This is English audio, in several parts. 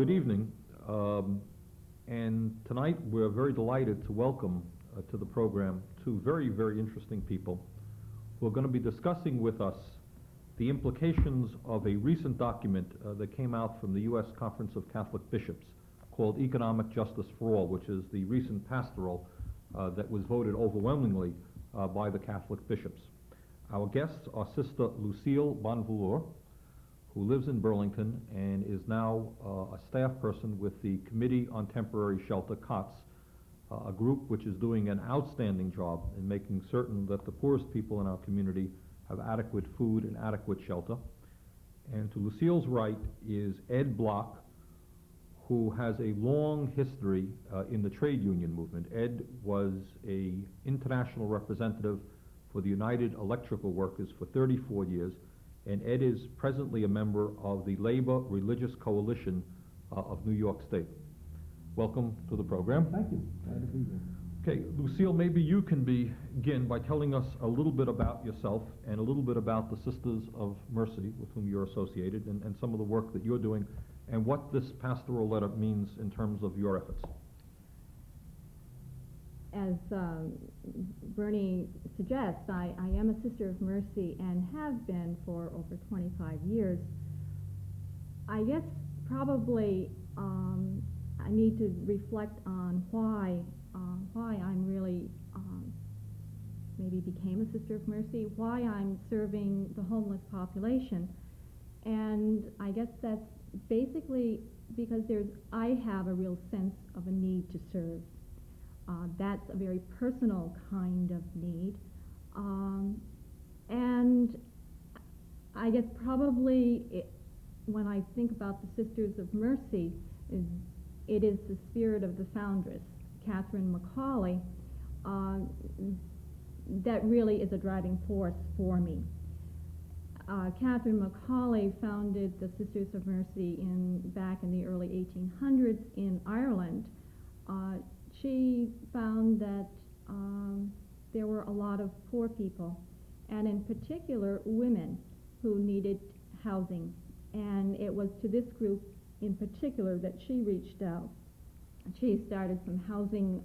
Good evening. And tonight we're very delighted to welcome to the program two very, very interesting people who are going to be discussing with us the implications of a recent document that came out from the U.S. Conference of Catholic Bishops called Economic Justice for All, which is the recent pastoral that was voted overwhelmingly by the Catholic bishops. Our guests are Sister Lucille Bonvouloire, who lives in Burlington and is now a staff person with the Committee on Temporary Shelter, COTS, a group which is doing an outstanding job in making certain that the poorest people in our community have adequate food and adequate shelter. And to Lucille's right is Ed Bloch, who has a long history in the trade union movement. Ed was an international representative for the United Electrical Workers for 34 years, and Ed is presently a member of the Labor Religious Coalition of New York State. Welcome to the program. Thank you. Glad to be here. Okay, Lucille, maybe you can begin by telling us a little bit about yourself and a little bit about the Sisters of Mercy with whom you're associated and some of the work that you're doing and what this pastoral letter means in terms of your efforts. As Bernie suggests, I am a Sister of Mercy and have been for over 25 years. I guess probably I need to reflect on why I'm really maybe became a Sister of Mercy, why I'm serving the homeless population. And I guess that's basically because I have a real sense of a need to serve. That's a very personal kind of need. And I guess probably when I think about the Sisters of Mercy, it is the spirit of the foundress, Mcauley, that really is a driving force for me. Mcauley founded the Sisters of Mercy back in the early 1800s in Ireland. She found that there were a lot of poor people, and in particular women, who needed housing. And it was to this group in particular that she reached out. She started some housing,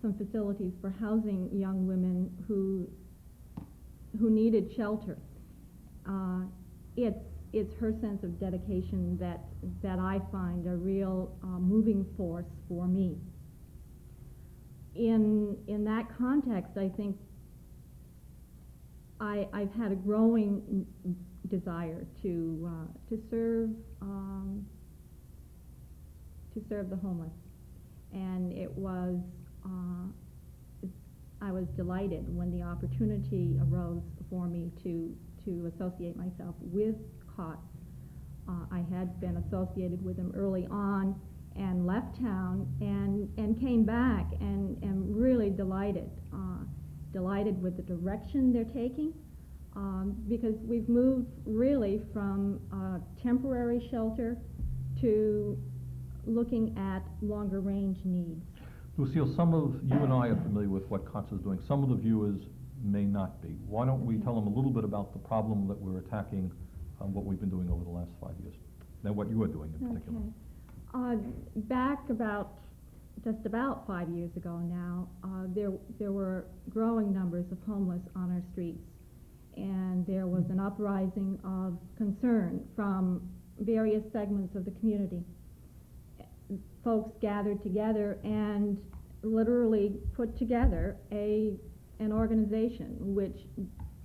some facilities for housing young women who needed shelter. It's her sense of dedication that I find a real moving force for me. In that context, I think I've had a growing desire to serve the homeless, and I was delighted when the opportunity arose for me to associate myself with COTS. I had been associated with them early on and left town and came back and am really delighted with the direction they're taking, because we've moved really from temporary shelter to looking at longer range needs. Lucille, some of you and I are familiar with what COTS is doing. Some of the viewers may not be. Why don't we tell them a little bit about the problem that we're attacking, what we've been doing over the last 5 years, and what you are doing in particular. Okay. Back just about 5 years ago now, there were growing numbers of homeless on our streets, and there was an uprising of concern from various segments of the community. Folks gathered together and literally put together an organization which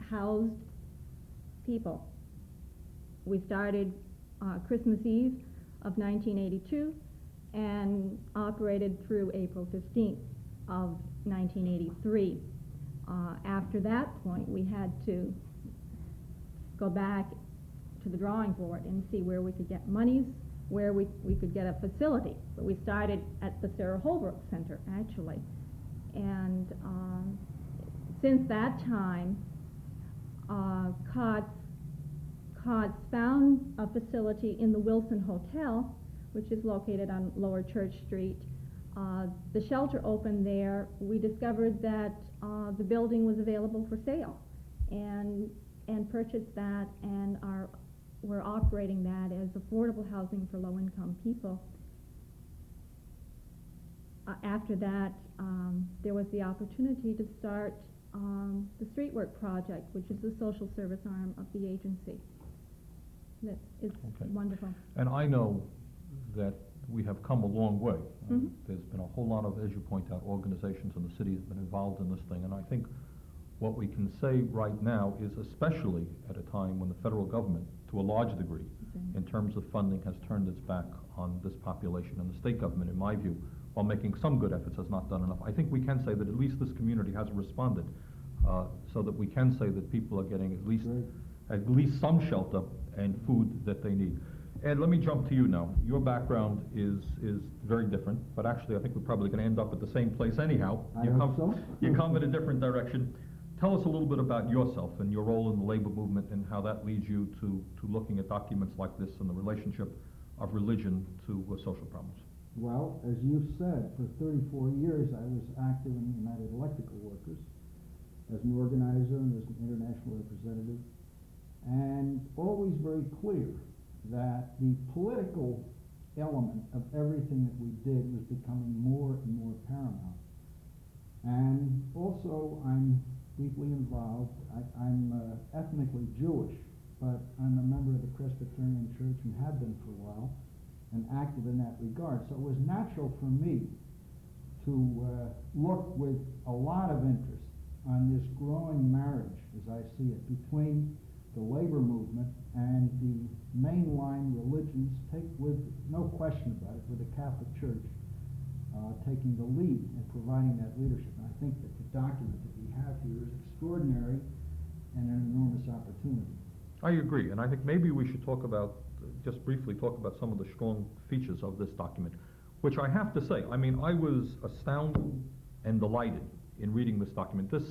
housed people. We started Christmas Eve of 1982 and operated through April 15th of 1983. After that point, we had to go back to the drawing board and see where we could get monies, where we could get a facility. But we started at the Sarah Holbrook Center, actually. And since that time, COTS found a facility in the Wilson Hotel, which is located on Lower Church Street. The shelter opened there. We discovered that the building was available for sale, and purchased that, and were operating that as affordable housing for low-income people. After that, there was the opportunity to start the Street Work Project, which is the social service arm of the agency. That is wonderful. And I know that we have come a long way. Mhm. There's been a whole lot of, as you point out, organizations in the city that have been involved in this thing, and I think what we can say right now is, especially at a time when the federal government, to a large degree, in terms of funding, has turned its back on this population, and the state government, in my view, while making some good efforts, has not done enough. I think we can say that at least this community has responded, so that we can say that people are getting at least some shelter and food that they need. Ed, let me jump to you now. Your background is very different, but actually I think we're probably going to end up at the same place anyhow. I hope so. You come in a different direction. Tell us a little bit about yourself and your role in the labor movement and how that leads you to looking at documents like this and the relationship of religion to social problems. Well, as you said, for 34 years I was active in the United Electrical Workers as an organizer and as an international representative, and always very clear that the political element of everything that we did was becoming more and more paramount. And also I'm deeply involved. I'm ethnically Jewish, but I'm a member of the Presbyterian Church and have been for a while, and active in that regard. So it was natural for me to look with a lot of interest on this growing marriage, as I see it, between the labor movement and the mainline religions, with no question about it, with the Catholic Church taking the lead in providing that leadership. And I think that the document that we have here is extraordinary and an enormous opportunity. I agree, and I think maybe we should talk about, just briefly talk about some of the strong features of this document, which I have to say, I mean, I was astounded and delighted in reading this document. This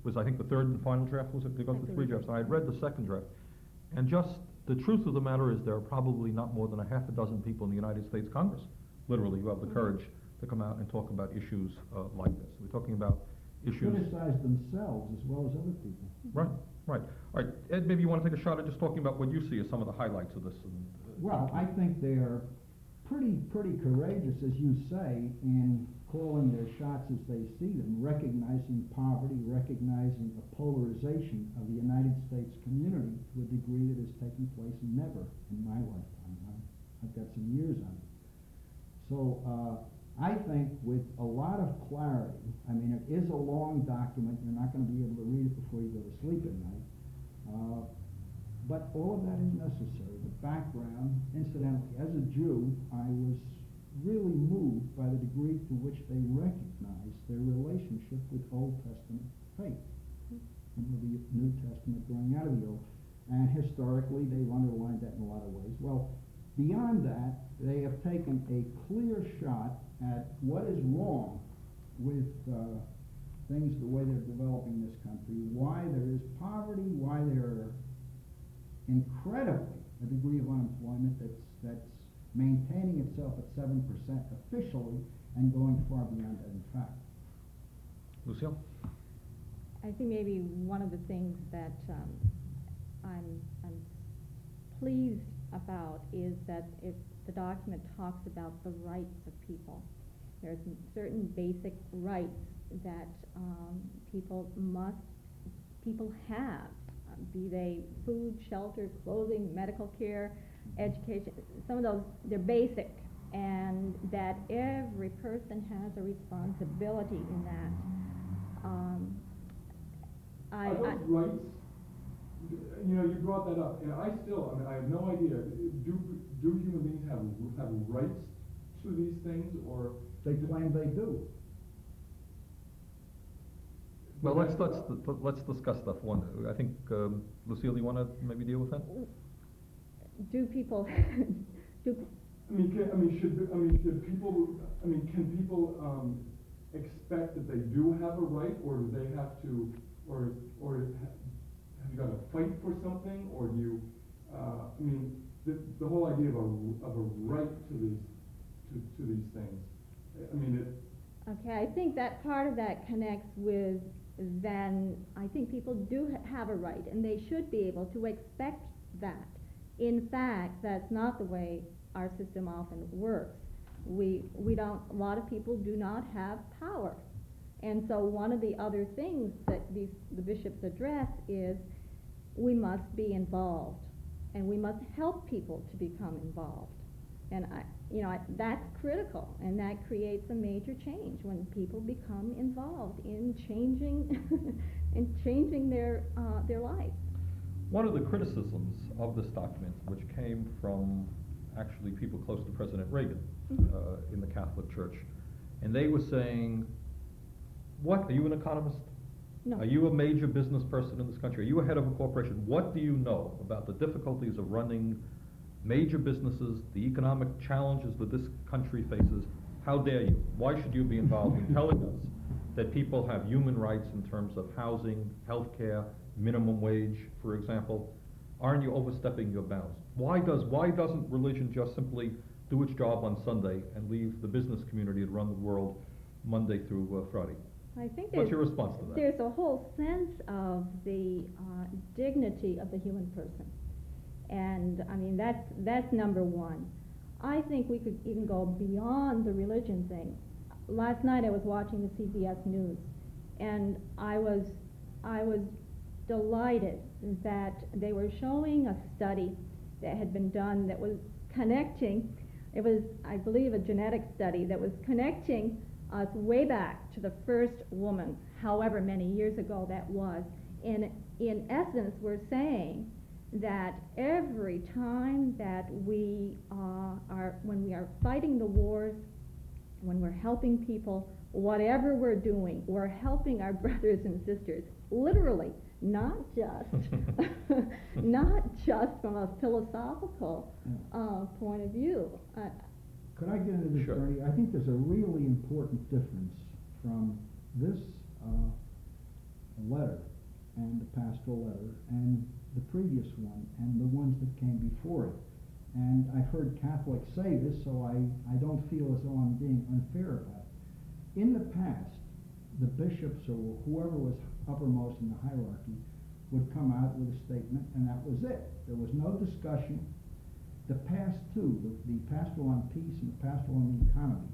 was, I think, the third and final draft, was it? They go through three drafts. I had read the second draft, and just the truth of the matter is there are probably not more than a half a dozen people in the United States Congress, literally, who have the courage to come out and talk about issues like this. We're talking about issues... Criticize themselves as well as other people. Right, right. All right, Ed, maybe you want to take a shot at just talking about what you see as some of the highlights of this. Well, I think they're pretty courageous, as you say, in calling their shots as they see them, recognizing poverty, recognizing a polarization of the United States community to a degree that has taken place never in my lifetime. I've got some years on it. So I think with a lot of clarity, I mean, it is a long document. You're not going to be able to read it before you go to sleep at night. But all of that is necessary. The background, incidentally, as a Jew, I was really moved by the degree to which they recognized their relationship with Old Testament faith, and with the New Testament growing out of the Old. And historically, they've underlined that in a lot of ways. Well, beyond that, they have taken a clear shot at what is wrong with things the way they're developing this country, why there is poverty, why there are incredibly a degree of unemployment that's maintaining itself at 7% officially and going far beyond that in fact. Lucille? I think maybe one of the things that I'm pleased about is that the document talks about the rights of people. There are some certain basic rights that people have, be they food, shelter, clothing, medical care, education. Some of those, they're basic, and that every person has a responsibility in that. Are those rights? You know, you brought that up, and I have no idea. Do human beings have rights to these things, or They claim they do. Well, let's discuss that one. I think, Lucille, you want to maybe deal with that? Do people can people expect that they do have a right, or do they have to, or have you got to fight for something, or do you? The whole idea of a right to these things. Okay, I think that part of that connects with then I think people do have a right, and they should be able to expect that. In fact, that's not the way our system often works. A lot of people do not have power. And so one of the other things that the bishops address is we must be involved, and we must help people to become involved. And that's critical, and that creates a major change when people become involved in changing their life. One of the criticisms of this document, which came from actually people close to President Reagan in the Catholic Church, and they were saying, what, are you an economist? No. Are you a major business person in this country? Are you a head of a corporation? What do you know about the difficulties of running major businesses, the economic challenges that this country faces? How dare you? Why should you be involved in telling us that people have human rights in terms of housing, health care, minimum wage, for example? Aren't you overstepping your bounds? Why doesn't religion just simply do its job on Sunday and leave the business community to run the world Monday through Friday? I think What's your response to that? there's a whole sense of the dignity of the human person. And I mean, that's number one. I think we could even go beyond the religion thing. Last night I was watching the CBS News, and I was delighted that they were showing a study that had been done that was connecting, it was, I believe, a genetic study that was connecting us way back to the first woman, however many years ago that was. And in essence, we're saying that every time that when we are fighting the wars, when we're helping people, whatever we're doing, we're helping our brothers and sisters, literally, not just from a philosophical point of view. Could I get into this, Sure. Bernie? I think there's a really important difference from this letter and the pastoral letter and the previous one and the ones that came before it. And I've heard Catholics say this, so I don't feel as though I'm being unfair about it. In the past, the bishops or whoever was uppermost in the hierarchy would come out with a statement, and that was it. There was no discussion. The past two, the pastoral on peace and the pastoral on the economy,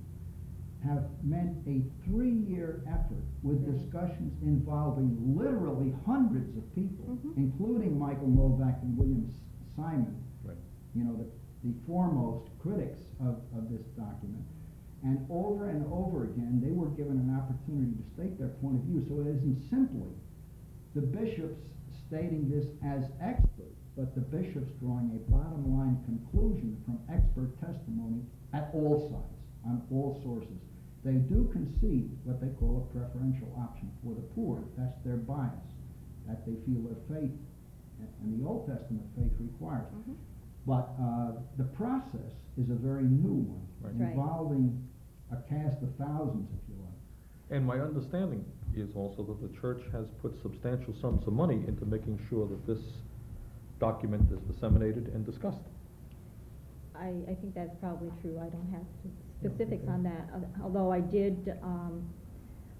have meant a 3-year effort with discussions involving literally hundreds of people, including Michael Novak and William Simon, Right. you know, the foremost critics of this document. And over again, they were given an opportunity to state their point of view. So it isn't simply the bishops stating this as experts, but the bishops drawing a bottom line conclusion from expert testimony at all sides, on all sources. They do concede what they call a preferential option for the poor. That's their bias, that they feel their faith, and the Old Testament faith requires. But the process is a very new one, Right. involving a cast of thousands, if you like. And my understanding is also that the church has put substantial sums of money into making sure that this document is disseminated and discussed. I think that's probably true. I don't have specifics on that, although I did,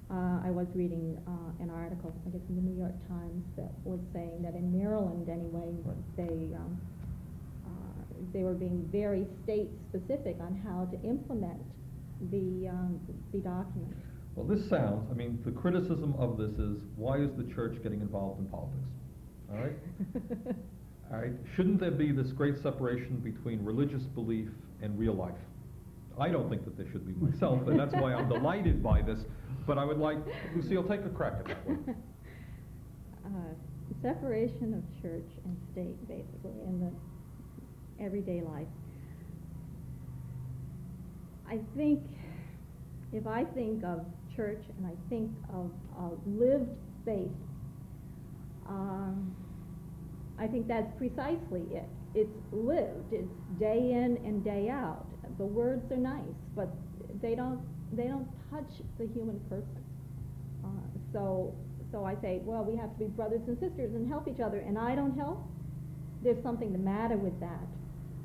I was reading an article, I guess in the New York Times, that was saying that in Maryland anyway, Right. they were being very state-specific on how to implement the document. Well, this sounds, I mean, the criticism of this is, why is the church getting involved in politics? All right? All right? Shouldn't there be this great separation between religious belief and real life? I don't think that there should be myself, and that's why I'm delighted by this, but I would like, Lucille, take a crack at that one. Separation of church and state, basically, in the everyday life. I think, if I think of church and I think of lived faith, I think that's precisely it. It's lived. It's day in and day out. The words are nice, but they don't touch the human person. So I say, well, we have to be brothers and sisters and help each other, and I don't help. There's something the matter with that.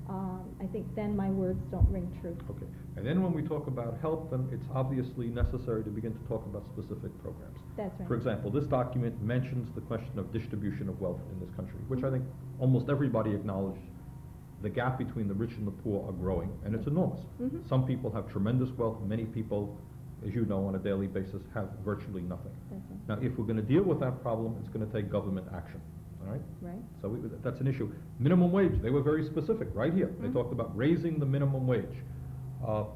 I think then my words don't ring true. Okay. And then when we talk about help, then it's obviously necessary to begin to talk about specific programs. That's right. For example, this document mentions the question of distribution of wealth in this country, which I think almost everybody acknowledges the gap between the rich and the poor are growing, and it's enormous. Mhm. Some people have tremendous wealth, many people, as you know, on a daily basis, have virtually nothing. That's right. Now, if we're gonna deal with that problem, it's gonna take government action, all right? Right. So that's an issue. Minimum wage, they were very specific, right here. They Mhm. talked about raising the minimum wage.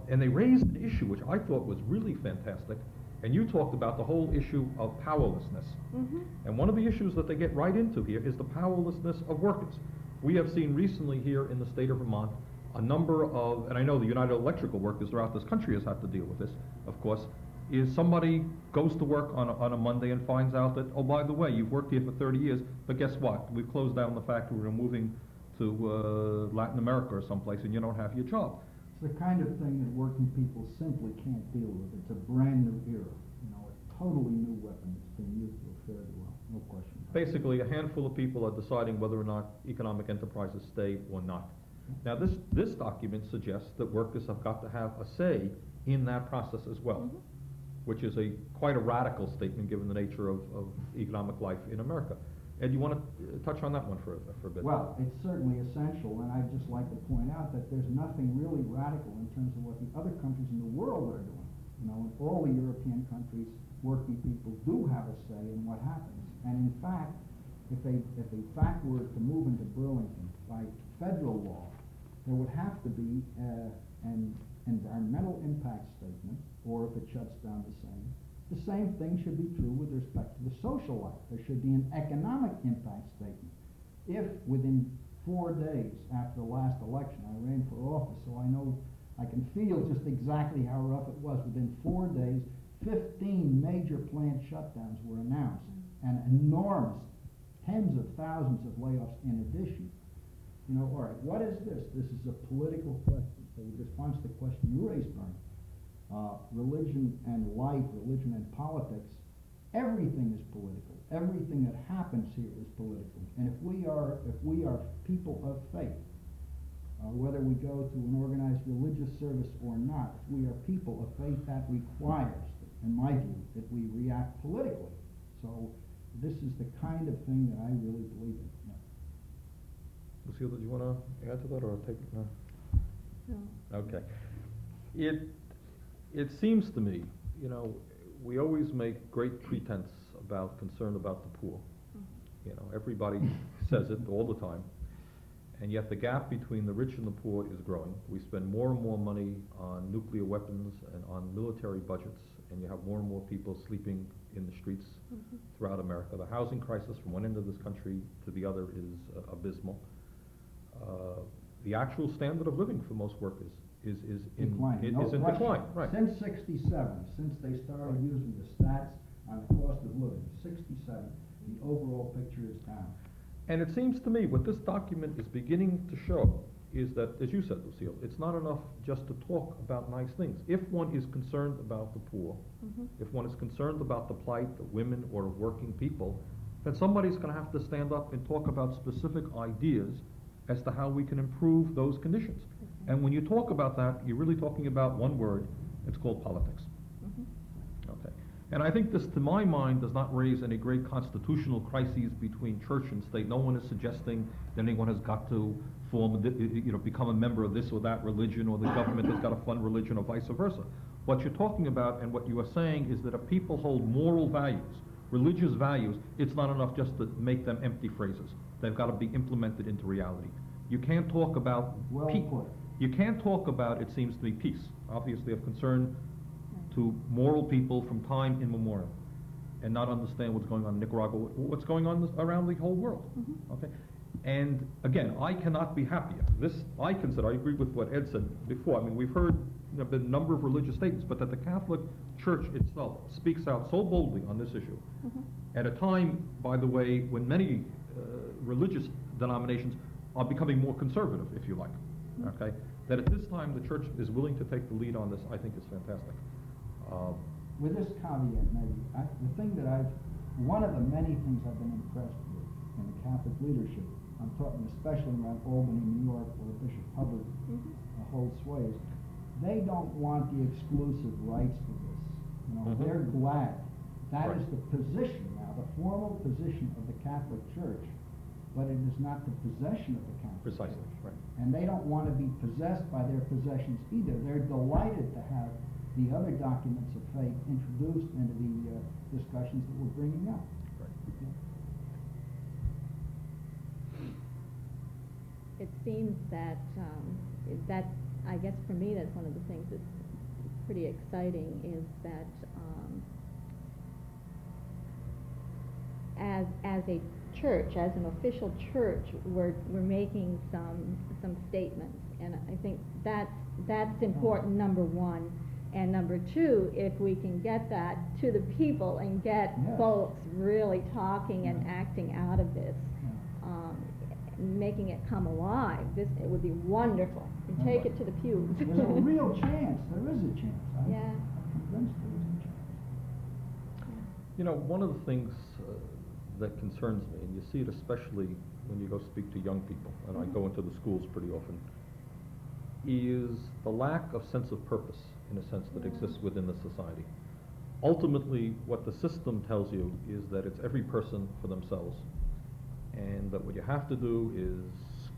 And they raised an issue which I thought was really fantastic, and you talked about the whole issue of powerlessness. Mhm. And one of the issues that they get right into here is the powerlessness of workers. We have seen recently here in the state of Vermont a number of, and I know the United Electrical workers throughout this country has had to deal with this, of course, is somebody goes to work on a Monday and finds out that, oh, by the way, you've worked here for 30 years, but guess what? We've closed down the factory, we're moving to Latin America or someplace, and you don't have your job. It's the kind of thing that working people simply can't deal with. It's a brand new era, you know, a totally new weapon. It's been used fairly well, no question. Basically, a handful of people are deciding whether or not economic enterprises stay or not. Now, this document suggests that workers have got to have a say in that process as well, Mhm. which is quite a radical statement given the nature of economic life in America. Ed, you want to touch on that one for a bit? Well, it's certainly essential, and I'd just like to point out that there's nothing really radical in terms of what the other countries in the world are doing. You know, in all the European countries, working people do have a say in what happens. And in fact, if a fact were to move into Burlington by federal law, there would have to be an environmental impact statement, or if it shuts down the same. The same thing should be true with respect to the social life. There should be an economic impact statement. If within 4 days after the last election, I ran for office, so I know, I can feel just exactly how rough it was. Within 4 days, 15 major plant shutdowns were announced, and enormous, tens of thousands of layoffs in addition. You know, all right, what is this? This is a political question. So in response to the question you raised, Bernie, religion and life, religion and politics, everything is political. Everything that happens here is political. And if we are people of faith, whether we go to an organized religious service or not, if we are people of faith, that requires, in my view, that we react politically. So this is the kind of thing that I really believe in. Yeah. Lucille, did you want to add to that, or take it? No? No. Okay. It seems to me, you know, we always make great pretense about concern about the poor. You know, everybody says it all the time, and yet the gap between the rich and the poor is growing. We spend more and more money on nuclear weapons and on military budgets, and you have more and more people sleeping in the streets throughout America. The housing crisis from one end of this country to the other is abysmal. The actual standard of living for most workers is in Decline. No question. decline. Right. Since '67, since they started using the stats on the cost of living, '67, the overall picture is down. And it seems to me what this document is beginning to show is that, as you said, Lucille, it's not enough just to talk about nice things. If one is concerned about the poor, if one is concerned about the plight of women or of working people, then somebody's going to have to stand up and talk about specific ideas as to how we can improve those conditions. And when you talk about that, you're really talking about one word. It's called politics. Okay. And I think this, to my mind, does not raise any great constitutional crises between church and state. No one is suggesting that anyone has got to become a member of this or that religion, or the government has got to fund religion, or vice versa. What you're talking about and what you are saying is that if people hold moral values, religious values, it's not enough just to make them empty phrases. They've got to be implemented into reality. You can't talk about You can't talk about, it seems to me, peace, obviously of concern to moral people from time immemorial, and not understand what's going on in Nicaragua, what's going on around the whole world. Okay, and again, I cannot be happier. This, I consider, I agree with what Ed said before. I mean, we've heard been a number of religious statements, but that the Catholic Church itself speaks out so boldly on this issue, at a time, by the way, when many religious denominations are becoming more conservative, if you like. Okay, that at this time the church is willing to take the lead on this, I think is fantastic. With this caveat, maybe, the thing that one of the many things I've been impressed with in the Catholic leadership, I'm talking especially around Albany, New York, where Bishop Hubbard holds sways, they don't want the exclusive rights to this. You know, they're glad. That is the position now, the formal position of the Catholic Church, but it is not the possession of the county. Precisely, right. And they don't want to be possessed by their possessions either. They're delighted to have the other documents of faith introduced into the discussions that we're bringing up. Right. It seems that, I guess for me, that's one of the things that's pretty exciting is that as a church, as an official church, we're making some statements, and I think that's important, number one. And number two, if we can get that to the people and get folks really talking and acting out of this, making it come alive, it would be wonderful. And take it to the pews. There's a real chance. There is a chance. I'm Yeah. convinced there is a chance. You know, one of the things that concerns me, and you see it especially when you go speak to young people, and I go into the schools pretty often, is the lack of sense of purpose, in a sense, that exists within the society. Ultimately, what the system tells you is that it's every person for themselves, and that what you have to do is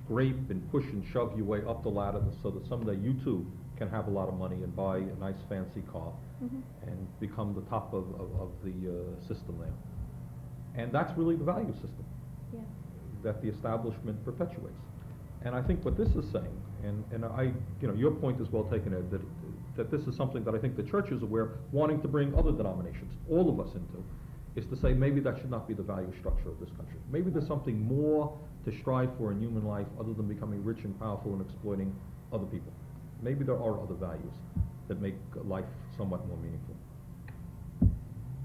scrape and push and shove your way up the ladder so that someday you too can have a lot of money and buy a nice fancy car and become the top of the system there. And that's really the value system that the establishment perpetuates. And I think what this is saying, and I, you know, your point is well taken, Ed, that this is something that I think the church is aware, wanting to bring other denominations, all of us into, is to say maybe that should not be the value structure of this country. Maybe there's something more to strive for in human life other than becoming rich and powerful and exploiting other people. Maybe there are other values that make life somewhat more meaningful.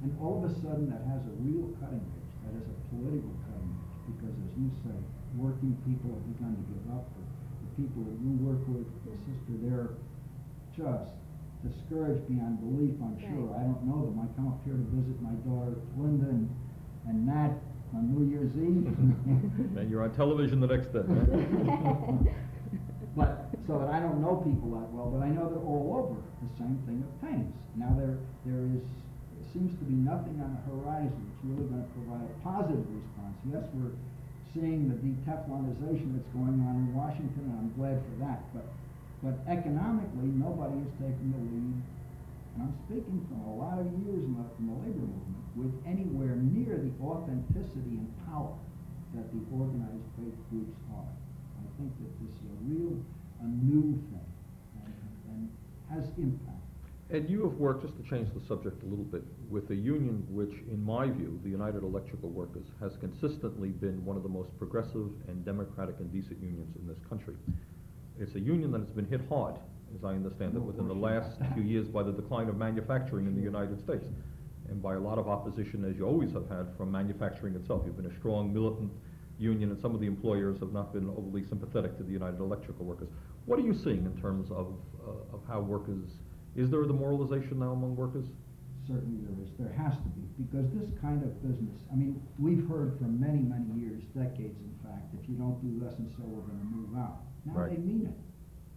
And all of a sudden, that has a real cutting edge. That is a political cutting edge, because as you say, working people have begun to give up. The people that you work with, sister, they're just discouraged beyond belief, I'm sure. I don't know them. I come up here to visit my daughter Linda and Nat on New Year's Eve. And you're on television the next day, right? But so that I don't know people that well, but I know they're all over. The same thing obtains. Now there seems to be nothing on the horizon that's really going to provide a positive response. Yes, we're seeing the de-Teflonization that's going on in Washington, and I'm glad for that. But economically, nobody has taken the lead, and I'm speaking from a lot of years in the labor movement, with anywhere near the authenticity and power that the organized faith groups are. I think that this is a new thing, and has impact. And you have worked, just to change the subject a little bit, with a union which, in my view, the United Electrical Workers, has consistently been one of the most progressive and democratic and decent unions in this country. It's a union that has been hit hard, as I understand it, within the last few years by the decline of manufacturing in the United States, and by a lot of opposition, as you always have had, from manufacturing itself. You've been a strong, militant union, and some of the employers have not been overly sympathetic to the United Electrical Workers. What are you seeing in terms of how workers... Is there a demoralization now among workers? Certainly there is. There has to be, because this kind of business, I mean, we've heard for many, many years, decades in fact, if you don't do less and so, we're going to move out. Now Right. they mean it.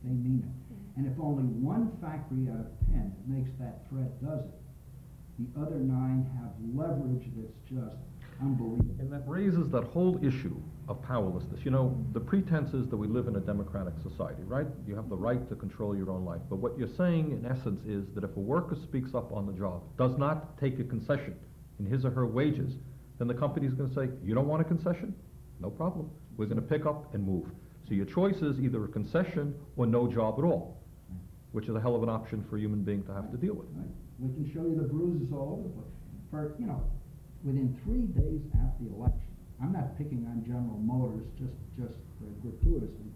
They mean it. And if only one factory out of 10 that makes that threat does it, the other 9 have leverage that's just unbelievable. And that raises that whole issue of powerlessness. You know, the pretense is that we live in a democratic society, right? You have the right to control your own life. But what you're saying, in essence, is that if a worker speaks up on the job, does not take a concession in his or her wages, then the company's going to say, you don't want a concession? No problem. We're going to pick up and move. So your choice is either a concession or no job at all, which is a hell of an option for a human being to have to deal with. Right. We can show you the bruises all over the place. For, you know, within 3 days after the election, I'm not picking on General Motors just gratuitously.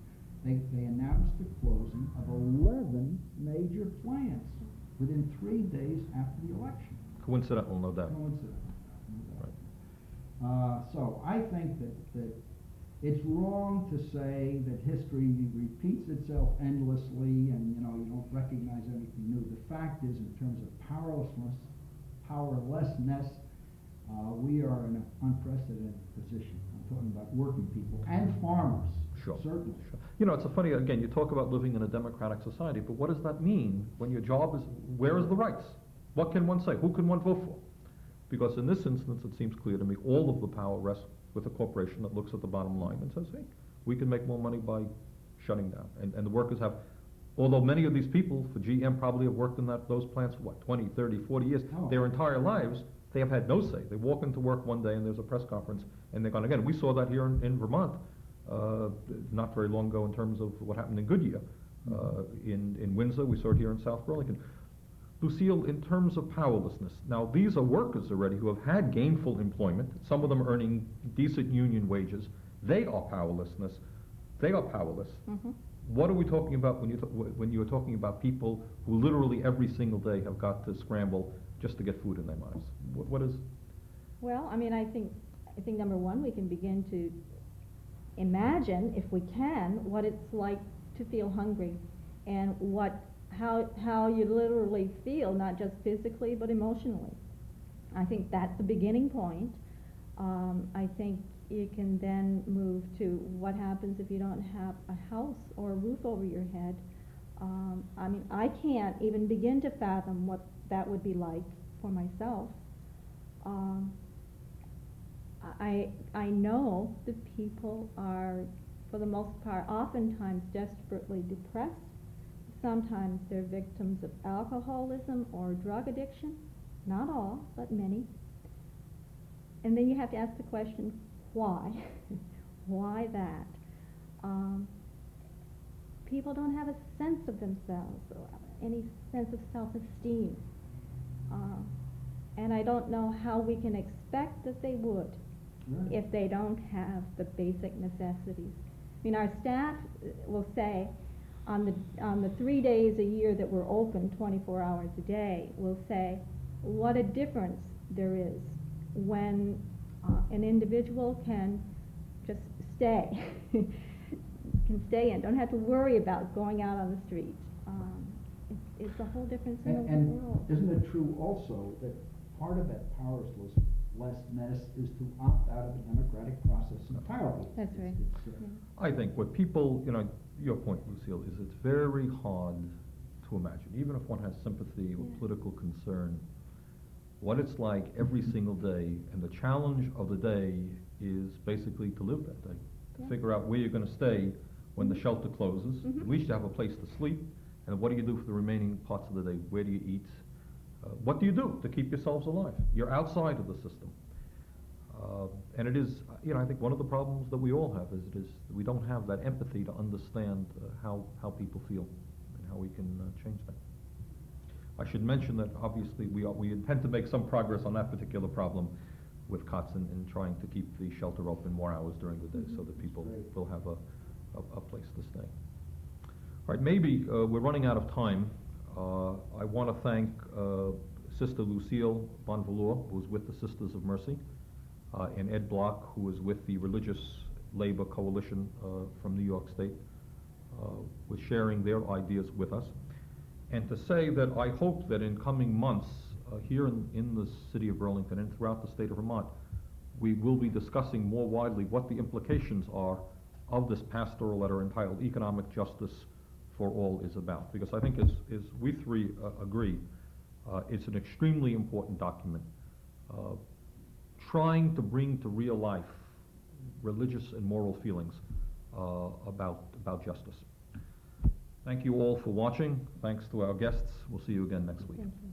They announced the closing of 11 major plants within 3 days after the election. Coincidental, no doubt. Coincidental. Right. So I think that it's wrong to say that history repeats itself endlessly and, you know, you don't recognize anything new. The fact is, in terms of powerlessness, we are in an unprecedented position. I'm talking about working people and farmers. Sure. Certainly. Sure. You know, it's a funny, again, you talk about living in a democratic society, but what does that mean when your job is, where is the rights? What can one say? Who can one vote for? Because in this instance, it seems clear to me, all of the power rests with a corporation that looks at the bottom line and says, hey, we can make more money by shutting down. And the workers have, although many of these people for GM probably have worked in those plants for 20, 30, 40 years, Oh. their entire lives, they have had no say. They walk into work one day and there's a press conference and they're gone again. We saw that here in Vermont, not very long ago in terms of what happened in Goodyear. In Windsor, we saw it here in South Burlington. Lucille, in terms of powerlessness, now these are workers already who have had gainful employment, some of them earning decent union wages. They are powerless. Mm-hmm. What are we talking about when you're talking about people who literally every single day have got to scramble just to get food in their mouths? What is? Well, I mean, I think number one, we can begin to imagine, if we can, what it's like to feel hungry, and how you literally feel, not just physically but emotionally. I think that's the beginning point. I think you can then move to what happens if you don't have a house or a roof over your head. I mean, I can't even begin to fathom what that would be like for myself. I know that people are, for the most part, oftentimes desperately depressed. Sometimes they're victims of alcoholism or drug addiction. Not all, but many. And then you have to ask the question, why? Why that? People don't have a sense of themselves, or any sense of self-esteem. And I don't know how we can expect that they would. Right. If they don't have the basic necessities. I mean, our staff will say, on the 3 days a year that we're open 24 hours a day, will say what a difference there is when an individual can just stay, can stay in, don't have to worry about going out on the street. It's a whole difference in the world. And isn't it true also that part of that powerlessness is to opt out of the democratic process entirely? That's right. I think what people, your point, Lucille, is it's very hard to imagine, even if one has sympathy or political concern, what it's like every single day, and the challenge of the day is basically to live that day, to figure out where you're going to stay when the shelter closes, at least you have a place to sleep, and what do you do for the remaining parts of the day? Where do you eat? What do you do to keep yourselves alive? You're outside of the system. And it is, I think one of the problems that we all have is we don't have that empathy to understand how people feel and how we can change that. I should mention that obviously we intend to make some progress on that particular problem with COTS and trying to keep the shelter open more hours during the day so that people will have a place to stay. All right, maybe we're running out of time. I want to thank Sister Lucille Bonvouloire, who is with the Sisters of Mercy, and Ed Bloch, who is with the Religious Labor Coalition from New York State, was sharing their ideas with us. And to say that I hope that in coming months, here in the city of Burlington and throughout the state of Vermont, we will be discussing more widely what the implications are of this pastoral letter entitled Economic Justice for All is about. Because I think as we three agree, it's an extremely important document trying to bring to real life religious and moral feelings about justice. Thank you all for watching. Thanks to our guests. We'll see you again next week. Thank you.